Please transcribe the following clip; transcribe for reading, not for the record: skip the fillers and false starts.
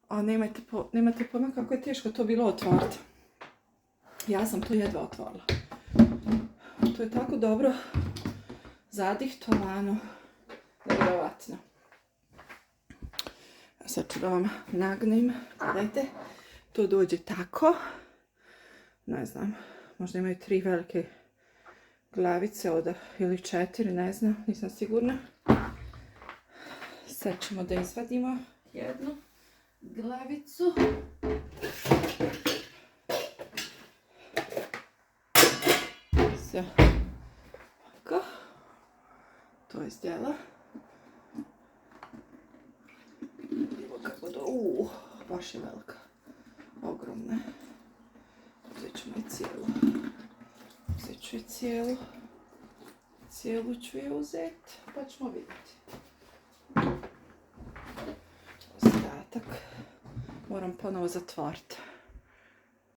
A nemate pojma kako je teško to bilo otvoriti. Ja sam to jedva otvorila. To je tako dobro zadihtovano. Nevjerovatno. Sad ću da vam nagnem. Gledajte. To dođe tako. Ne znam. Možda imaju 3 velike glavice ili 4. Ne znam. Nisam sigurna. Sad ćemo da izvadimo jednu glavicu. Sve. Ovako. To je zdjela. Evo kako da... baš je velika. Ogromna. Uzet ćemo i cijelu. Uzet ću i cijelu. Cijelu ću je uzeti. Pa ćemo vidjeti. Ostatak moram ponovo zatvoriti.